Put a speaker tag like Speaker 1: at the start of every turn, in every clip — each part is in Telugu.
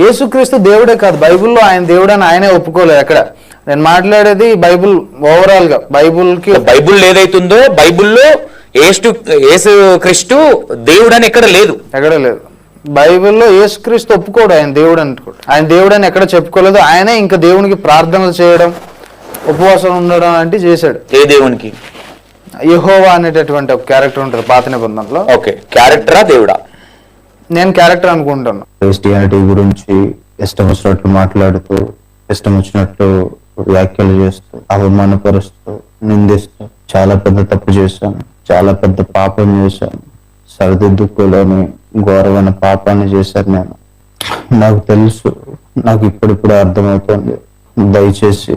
Speaker 1: యేసుక్రీస్తు దేవుడే కాదు, బైబిల్లో ఆయన దేవుడు అని ఆయనే ఒప్పుకోలేదు ఎక్కడ. నేను మాట్లాడేది బైబిల్ ఓవరాల్ గా.
Speaker 2: బైబిల్ ఏదైతుందో బైబిల్లో యేసు క్రీస్తు దేవుడు అని ఎక్కడ లేదు.
Speaker 1: బైబిల్లో యేసుక్రీస్తు ఒప్పుకోడు ఆయన దేవుడు అనుకోడు. ఆయన దేవుడు అని ఎక్కడ చెప్పుకోలేదు. ఆయనే ఇంకా దేవునికి ప్రార్థనలు చేయడం, ఉపవాసం ఉండడం అంటే చేశాడు.
Speaker 2: ఏ దేవునికి?
Speaker 1: యెహోవా అనేటటువంటి ఒక క్యారెక్టర్ ఉంటుంది పాత నిబంధనలో.
Speaker 2: ఓకే, క్యారెక్టరా దేవుడా?
Speaker 1: నేను క్యారెక్టర్ అనుకుంటాను.
Speaker 3: క్రిస్టియానిటీ గురించి ఇష్టం వచ్చినట్లు మాట్లాడుతూ, ఇష్టం వచ్చినట్లు వ్యాఖ్యలు చేస్తూ, అవమానపరుస్తూ, నిందిస్తూ చాలా పెద్ద తప్పు చేశాను, చాలా పెద్ద పాపం చేశాను. సరిదిద్దుకోలేని ఘోరమైన పాపాన్ని చేశాను నేను. నాకు తెలుసు, నాకు ఇప్పుడిప్పుడు అర్థమవుతుంది. దయచేసి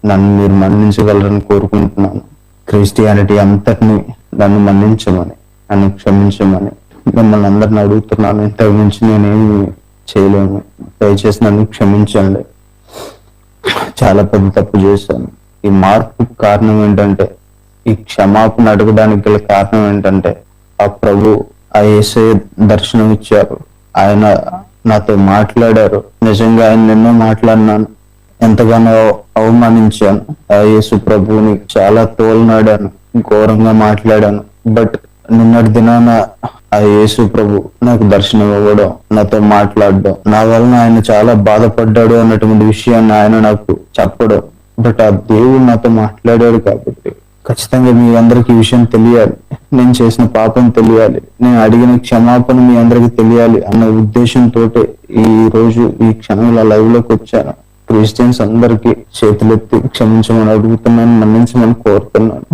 Speaker 3: నన్ను మీరు మన్నించగలరని కోరుకుంటున్నాను. క్రిస్టియానిటీ అంతటినీ నన్ను మన్నించమని, నన్ను క్షమించమని మిమ్మల్ని అందరిని అడుగుతున్నాను. ఇంతకు మించి నేనేమి చేయలేను. దయచేసి నన్ను క్షమించండి. చాలా పెద్ద తప్పు చేశాను. ఈ మార్పుకు కారణం ఏంటంటే, ఈ క్షమాపణ అడగడానికి గల కారణం ఏంటంటే, ఆ ప్రభు ఆ యేసయ్య దర్శనం ఇచ్చారు. ఆయన నాతో మాట్లాడారు. నిజంగా ఆయన ఎన్నో మాట్లాడినాను, ఎంతగానో అవమానించాను. ఆ యేసు ప్రభువుని చాలా తోలనాడాను, ఘోరంగా మాట్లాడాను. బట్ నిన్నటి దినాన ఆ యేసు ప్రభు నాకు దర్శనం ఇవ్వడం, నాతో మాట్లాడడం, నా వలన ఆయన చాలా బాధపడ్డాడు అన్నటువంటి విషయాన్ని ఆయన నాకు చెప్పడం. బట్ ఆ దేవుడు నాతో మాట్లాడాడు కాబట్టి ఖచ్చితంగా మీ అందరికి ఈ విషయం తెలియాలి. నేను చేసిన పాపం తెలియాలి, నేను అడిగిన క్షమాపణ మీ అందరికి తెలియాలి అన్న ఉద్దేశంతో ఈ రోజు ఈ క్షణంలో లైవ్ లోకి వచ్చాను. క్రిస్టియన్స్ అందరికీ చేతులెత్తి క్షమించమని అడుగుతున్నాను, మన్నించమని కోరుతున్నాను.